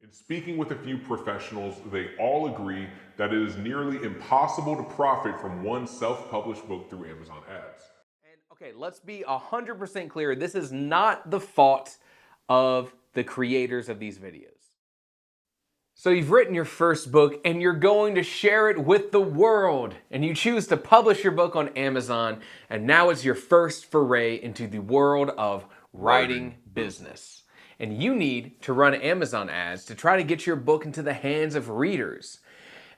In speaking with a few professionals, they all agree that it is nearly impossible to profit from one self published book through Amazon ads. And okay, let's be 100% clear. This is not the fault of the creators of these videos. So you've written your first book and you're going to share it with the world. And you choose to publish your book on Amazon, and now it's your first foray into the world of writing business. And you need to run Amazon ads to try to get your book into the hands of readers.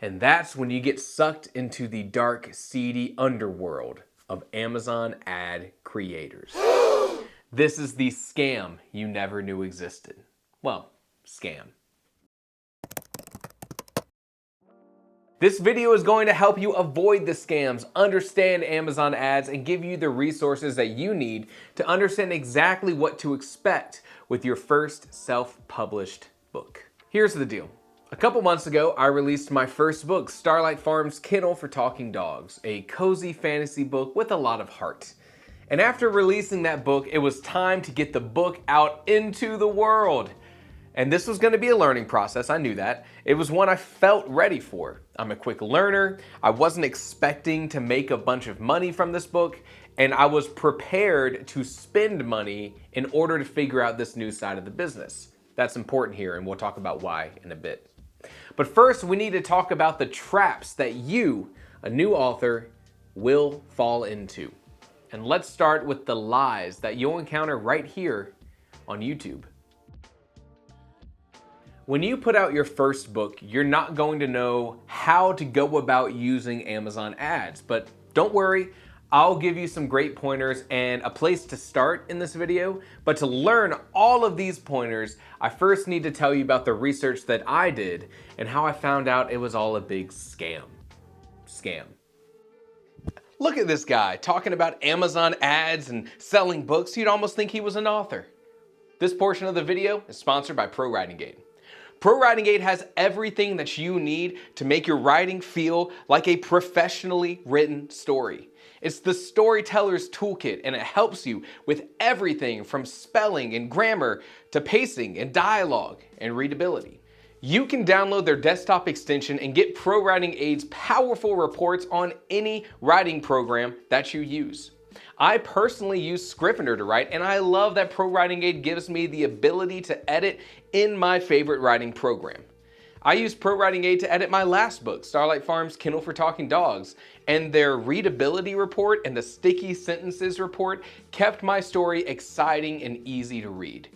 And that's when you get sucked into the dark, seedy underworld of Amazon ad creators. This is the scam you never knew existed. Well, scam. This video is going to help you avoid the scams, understand Amazon ads, and give you the resources that you need to understand exactly what to expect with your first self-published book. Here's the deal. A couple months ago, I released my first book, Starlight Farm's Kennel for Talking Dogs, a cozy fantasy book with a lot of heart. And after releasing that book, it was time to get the book out into the world. And this was going to be a learning process, I knew that. It was one I felt ready for. I'm a quick learner, I wasn't expecting to make a bunch of money from this book, and I was prepared to spend money in order to figure out this new side of the business. That's important here, and we'll talk about why in a bit. But first, we need to talk about the traps that you, a new author, will fall into. And let's start with the lies that you'll encounter right here on YouTube. When you put out your first book, you're not going to know how to go about using Amazon ads, but don't worry, I'll give you some great pointers and a place to start in this video. But to learn all of these pointers, I first need to tell you about the research that I did and how I found out it was all a big scam. Look at this guy talking about Amazon ads and selling books. You'd almost think he was an author. This portion of the video is sponsored by ProWritingAid. ProWritingAid has everything that you need to make your writing feel like a professionally written story. It's the storyteller's toolkit, and it helps you with everything from spelling and grammar to pacing and dialogue and readability. You can download their desktop extension and get ProWritingAid's powerful reports on any writing program that you use. I personally use Scrivener to write, and I love that ProWritingAid gives me the ability to edit in my favorite writing program. I used ProWritingAid to edit my last book, Starlight Farm's Kennel for Talking Dogs, and their readability report and the sticky sentences report kept my story exciting and easy to read.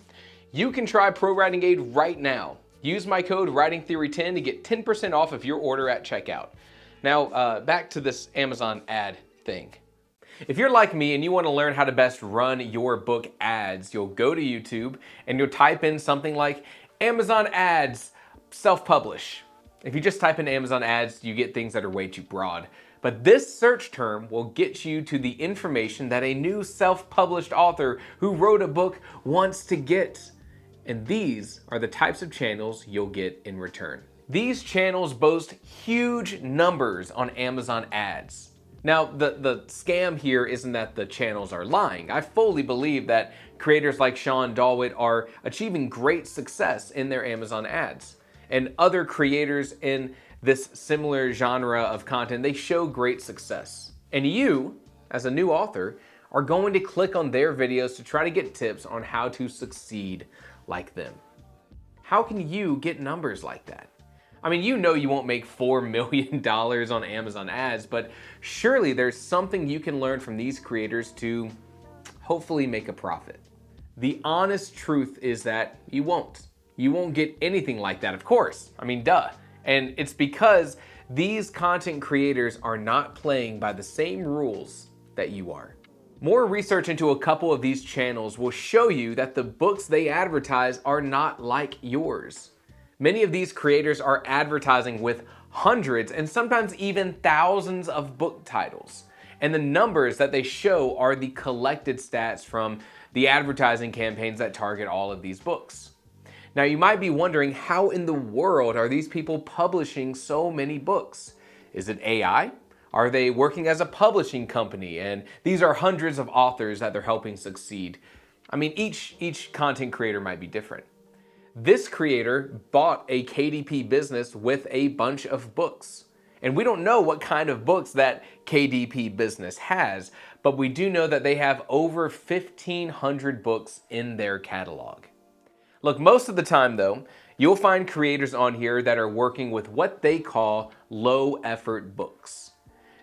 You can try ProWritingAid right now. Use my code WritingTheory10 to get 10% off of your order at checkout. Now, back to this Amazon ad thing. If you're like me and you want to learn how to best run your book ads, you'll go to YouTube and you'll type in something like Amazon ads self-publish. If you just type in Amazon ads, you get things that are way too broad. But this search term will get you to the information that a new self-published author who wrote a book wants to get. And these are the types of channels you'll get in return. These channels boast huge numbers on Amazon ads. Now, the scam here isn't that the channels are lying. I fully believe that creators like Sean Dalwitt are achieving great success in their Amazon ads. And other creators in this similar genre of content, they show great success. And you, as a new author, are going to click on their videos to try to get tips on how to succeed like them. How can you get numbers like that? I mean, you know you won't make $4 million on Amazon ads, but surely there's something you can learn from these creators to hopefully make a profit. The honest truth is that you won't. You won't get anything like that, of course. I mean, duh. And it's because these content creators are not playing by the same rules that you are. More research into a couple of these channels will show you that the books they advertise are not like yours. Many of these creators are advertising with hundreds and sometimes even thousands of book titles. And the numbers that they show are the collected stats from the advertising campaigns that target all of these books. Now you might be wondering, how in the world are these people publishing so many books? Is it AI? Are they working as a publishing company? And these are hundreds of authors that they're helping succeed. I mean, each content creator might be different. This creator bought a KDP business with a bunch of books. And we don't know what kind of books that KDP business has, but we do know that they have over 1,500 books in their catalog. Look, most of the time though, you'll find creators on here that are working with what they call low effort books.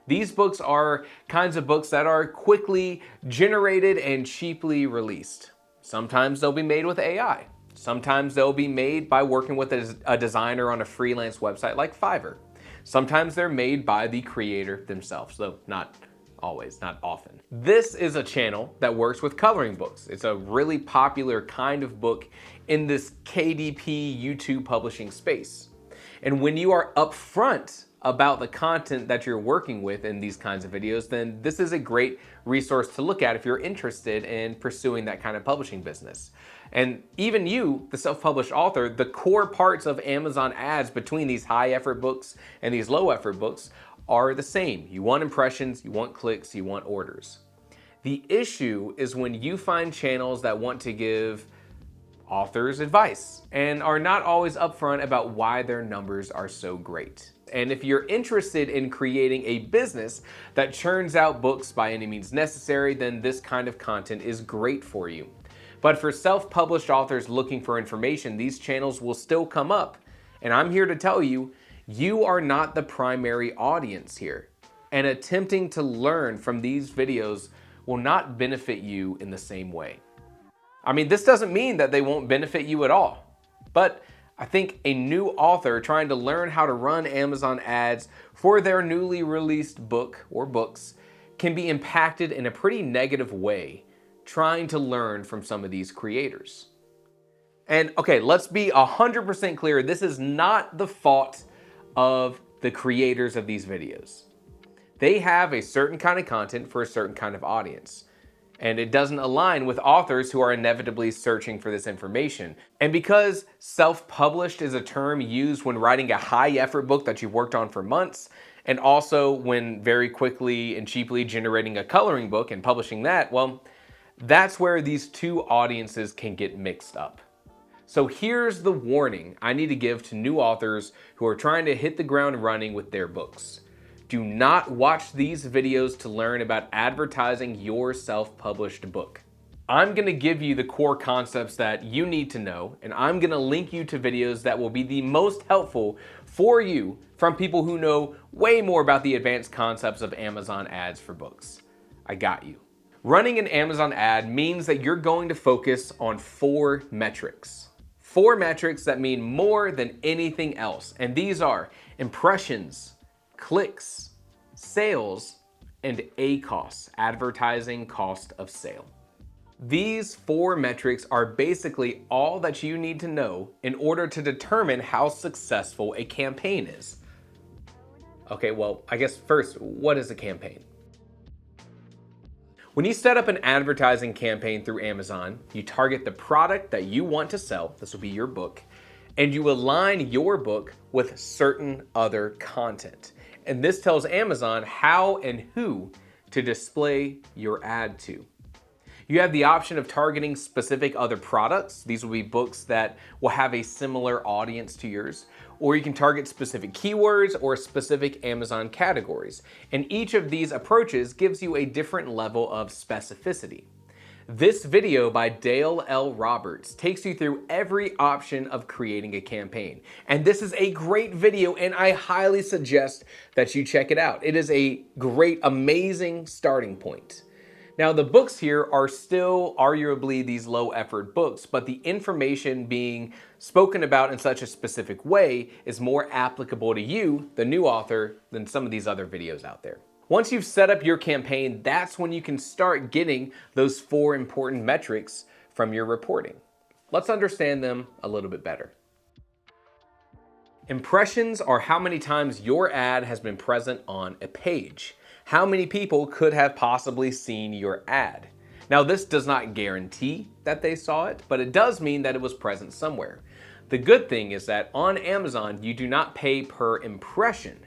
These books are kinds of books that are quickly generated and cheaply released. Sometimes they'll be made with AI. Sometimes they'll be made by working with a designer on a freelance website like Fiverr. Sometimes they're made by the creator themselves, though not always, not often. This is a channel that works with coloring books. It's a really popular kind of book in this KDP YouTube publishing space. And when you are upfront about the content that you're working with in these kinds of videos, then this is a great resource to look at if you're interested in pursuing that kind of publishing business. And even you, the self-published author, the core parts of Amazon ads between these high effort books and these low effort books are the same. You want impressions, you want clicks, you want orders. The issue is when you find channels that want to give authors advice and are not always upfront about why their numbers are so great. And if you're interested in creating a business that churns out books by any means necessary, then this kind of content is great for you. But for self-published authors looking for information, these channels will still come up. And I'm here to tell you, you are not the primary audience here. And attempting to learn from these videos will not benefit you in the same way. I mean, this doesn't mean that they won't benefit you at all. But I think a new author trying to learn how to run Amazon ads for their newly released book or books can be impacted in a pretty negative way trying to learn from some of these creators. And okay, let's be 100% clear, this is not the fault of the creators of these videos. They have a certain kind of content for a certain kind of audience. And it doesn't align with authors who are inevitably searching for this information. And because self-published is a term used when writing a high-effort book that you've worked on for months, and also when very quickly and cheaply generating a coloring book and publishing that, well, that's where these two audiences can get mixed up. So here's the warning I need to give to new authors who are trying to hit the ground running with their books. Do not watch these videos to learn about advertising your self-published book. I'm gonna give you the core concepts that you need to know, and I'm gonna link you to videos that will be the most helpful for you from people who know way more about the advanced concepts of Amazon ads for books. I got you. Running an Amazon ad means that you're going to focus on 4 metrics. 4 metrics that mean more than anything else, and these are impressions, clicks, sales, and ACOS, advertising cost of sale. These 4 metrics are basically all that you need to know in order to determine how successful a campaign is. Okay, well, I guess first, what is a campaign? When you set up an advertising campaign through Amazon, you target the product that you want to sell, this will be your book, and you align your book with certain other content. And this tells Amazon how and who to display your ad to. You have the option of targeting specific other products. These will be books that will have a similar audience to yours. Or you can target specific keywords or specific Amazon categories. And each of these approaches gives you a different level of specificity. This video by Dale L. Roberts takes you through every option of creating a campaign. And this is a great video, and I highly suggest that you check it out. It is a great, amazing starting point. Now, the books here are still arguably these low effort books, but the information being spoken about in such a specific way is more applicable to you, the new author, than some of these other videos out there. Once you've set up your campaign, that's when you can start getting those 4 important metrics from your reporting. Let's understand them a little bit better. Impressions are how many times your ad has been present on a page. How many people could have possibly seen your ad? Now, this does not guarantee that they saw it, but it does mean that it was present somewhere. The good thing is that on Amazon, you do not pay per impression.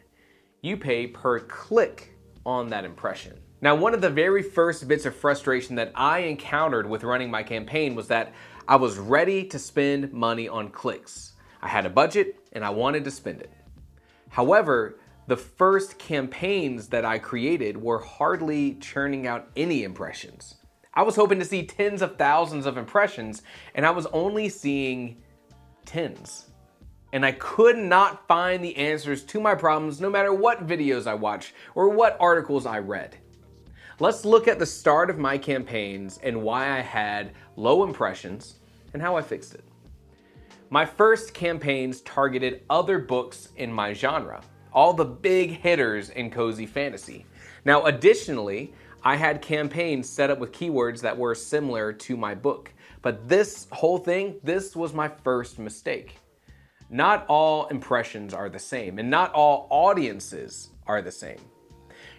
You pay per click on that impression. Now, one of the very first bits of frustration that I encountered with running my campaign was that I was ready to spend money on clicks. I had a budget and I wanted to spend it. However, the first campaigns that I created were hardly churning out any impressions. I was hoping to see tens of thousands of impressions, and I was only seeing tens. And I could not find the answers to my problems no matter what videos I watched or what articles I read. Let's look at the start of my campaigns and why I had low impressions and how I fixed it. My first campaigns targeted other books in my genre, all the big hitters in cozy fantasy. Now, additionally, I had campaigns set up with keywords that were similar to my book. But this whole thing, this was my first mistake. Not all impressions are the same, and not all audiences are the same.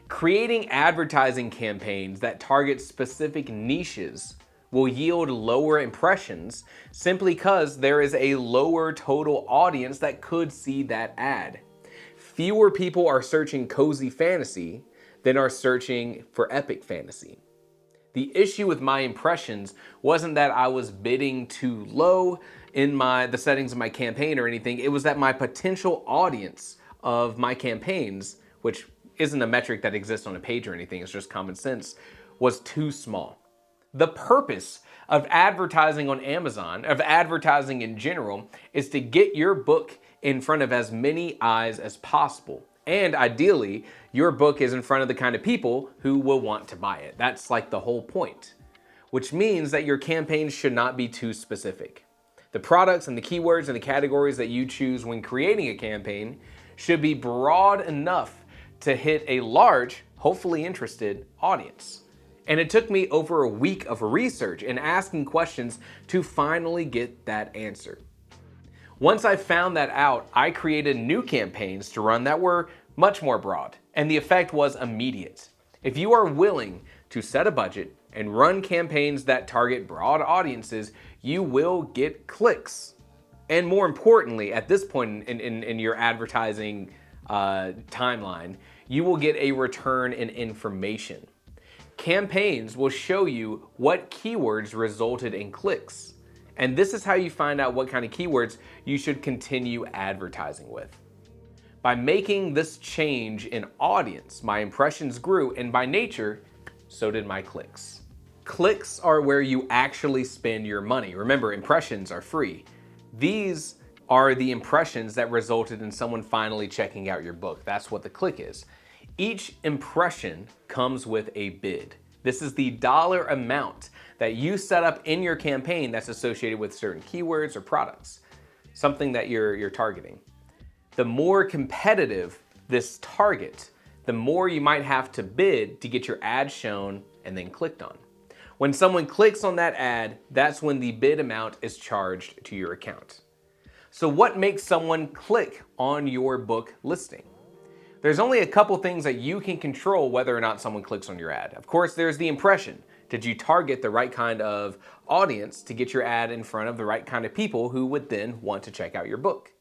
Creating advertising campaigns that target specific niches will yield lower impressions simply because there is a lower total audience that could see that ad. Fewer people are searching cozy fantasy than are searching for epic fantasy. The issue with my impressions wasn't that I was bidding too low in the settings of my campaign or anything. It was that my potential audience of my campaigns, which isn't a metric that exists on a page or anything, it's just common sense, was too small. The purpose of advertising on Amazon, of advertising in general, is to get your book in front of as many eyes as possible. And ideally, your book is in front of the kind of people who will want to buy it. That's like the whole point. Which means that your campaign should not be too specific. The products and the keywords and the categories that you choose when creating a campaign should be broad enough to hit a large, hopefully interested audience. And it took me over a week of research and asking questions to finally get that answer. Once I found that out, I created new campaigns to run that were much more broad, and the effect was immediate. If you are willing to set a budget and run campaigns that target broad audiences, you will get clicks. And more importantly, at this point in your advertising timeline, you will get a return in information. Campaigns will show you what keywords resulted in clicks. And this is how you find out what kind of keywords you should continue advertising with. By making this change in audience, my impressions grew, and by nature, so did my clicks. Clicks are where you actually spend your money. Remember, impressions are free. These are the impressions that resulted in someone finally checking out your book. That's what the click is. Each impression comes with a bid. This is the dollar amount that you set up in your campaign that's associated with certain keywords or products, something that you're targeting. The more competitive this target, the more you might have to bid to get your ad shown and then clicked on. When someone clicks on that ad, that's when the bid amount is charged to your account. So what makes someone click on your book listing? There's only a couple things that you can control whether or not someone clicks on your ad. Of course, there's the impression. Did you target the right kind of audience to get your ad in front of the right kind of people who would then want to check out your book?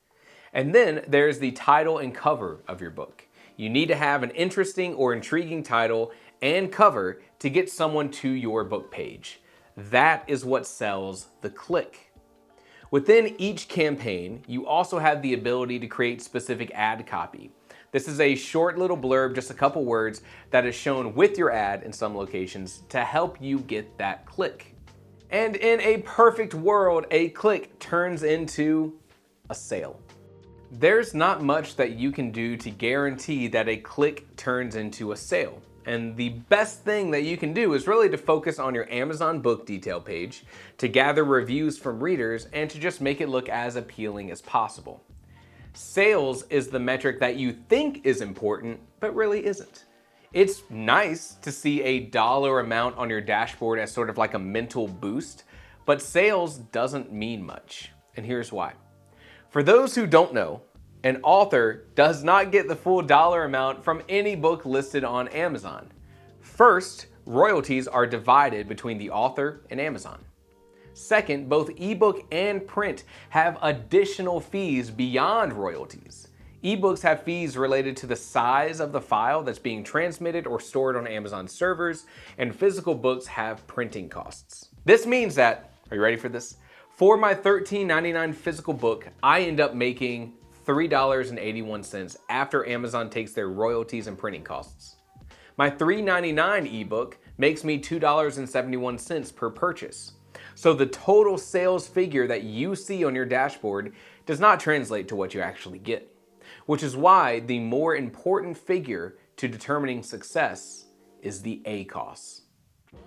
And then there's the title and cover of your book. You need to have an interesting or intriguing title and cover to get someone to your book page. That is what sells the click. Within each campaign, you also have the ability to create specific ad copy. This is a short little blurb, just a couple words, that is shown with your ad in some locations to help you get that click. And in a perfect world, a click turns into a sale. There's not much that you can do to guarantee that a click turns into a sale. And the best thing that you can do is really to focus on your Amazon book detail page, to gather reviews from readers, and to just make it look as appealing as possible. Sales is the metric that you think is important, but really isn't. It's nice to see a dollar amount on your dashboard as sort of like a mental boost, but sales doesn't mean much. And here's why. For those who don't know, an author does not get the full dollar amount from any book listed on Amazon. First, royalties are divided between the author and Amazon. Second, both ebook and print have additional fees beyond royalties. Ebooks have fees related to the size of the file that's being transmitted or stored on Amazon servers, and physical books have printing costs. This means that, are you ready for this? For my $13.99 physical book, I end up making $3.81 after Amazon takes their royalties and printing costs. My $3.99 ebook makes me $2.71 per purchase. So the total sales figure that you see on your dashboard does not translate to what you actually get, which is why the more important figure to determining success is the ACOS.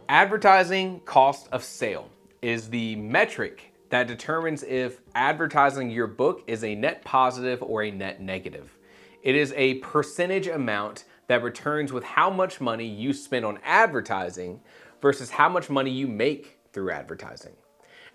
Advertising cost of sale is the metric that determines if advertising your book is a net positive or a net negative. It is a percentage amount that returns with how much money you spend on advertising versus how much money you make through advertising.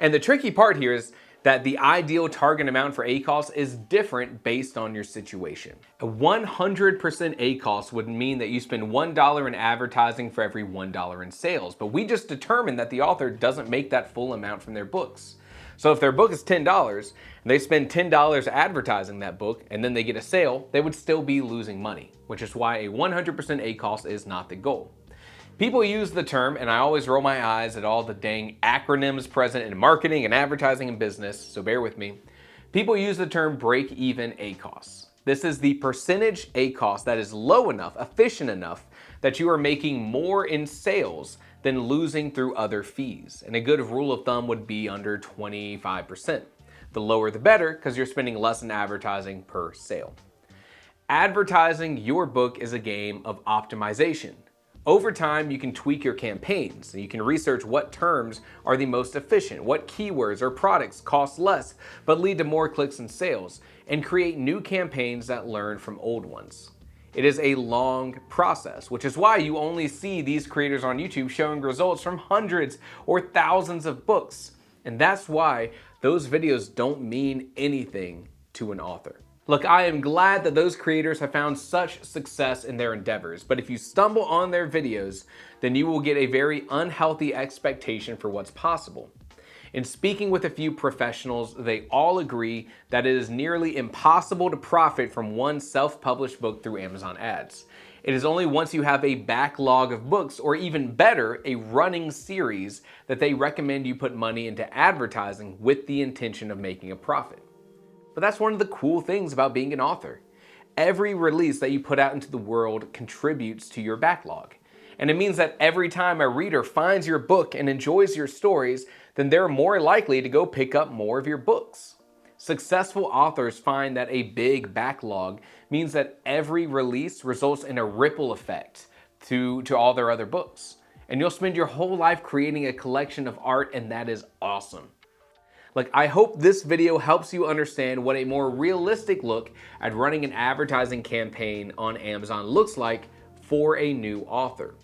And the tricky part here is that the ideal target amount for ACOS is different based on your situation. A 100% ACOS would mean that you spend $1 in advertising for every $1 in sales, but we just determined that the author doesn't make that full amount from their books. So if their book is $10 and they spend $10 advertising that book and then they get a sale, they would still be losing money, which is why a 100% ACOS is not the goal. People use the term, and I always roll my eyes at all the dang acronyms present in marketing and advertising and business, so bear with me. People use the term break-even ACOS. This is the percentage ACOS that is low enough, efficient enough, that you are making more in sales than losing through other fees. And a good rule of thumb would be under 25%. The lower the better, because you're spending less in advertising per sale. Advertising your book is a game of optimization. Over time, you can tweak your campaigns. You can research what terms are the most efficient, what keywords or products cost less but lead to more clicks and sales, and create new campaigns that learn from old ones. It is a long process, which is why you only see these creators on YouTube showing results from hundreds or thousands of books. And that's why those videos don't mean anything to an author. Look, I am glad that those creators have found such success in their endeavors, but if you stumble on their videos, then you will get a very unhealthy expectation for what's possible. In speaking with a few professionals, they all agree that it is nearly impossible to profit from one self-published book through Amazon ads. It is only once you have a backlog of books, or even better, a running series, that they recommend you put money into advertising with the intention of making a profit. But that's one of the cool things about being an author. Every release that you put out into the world contributes to your backlog. And it means that every time a reader finds your book and enjoys your stories, then they're more likely to go pick up more of your books. Successful authors find that a big backlog means that every release results in a ripple effect to all their other books. And you'll spend your whole life creating a collection of art, and that is awesome. Like, I hope this video helps you understand what a more realistic look at running an advertising campaign on Amazon looks like for a new author.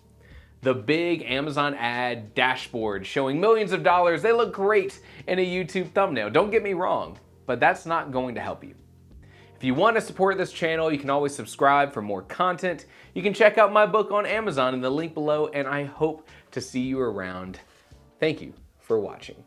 The big Amazon ad dashboard showing millions of dollars, they look great in a YouTube thumbnail. Don't get me wrong, but that's not going to help you. If you want to support this channel, you can always subscribe for more content. You can check out my book on Amazon in the link below, and I hope to see you around. Thank you for watching.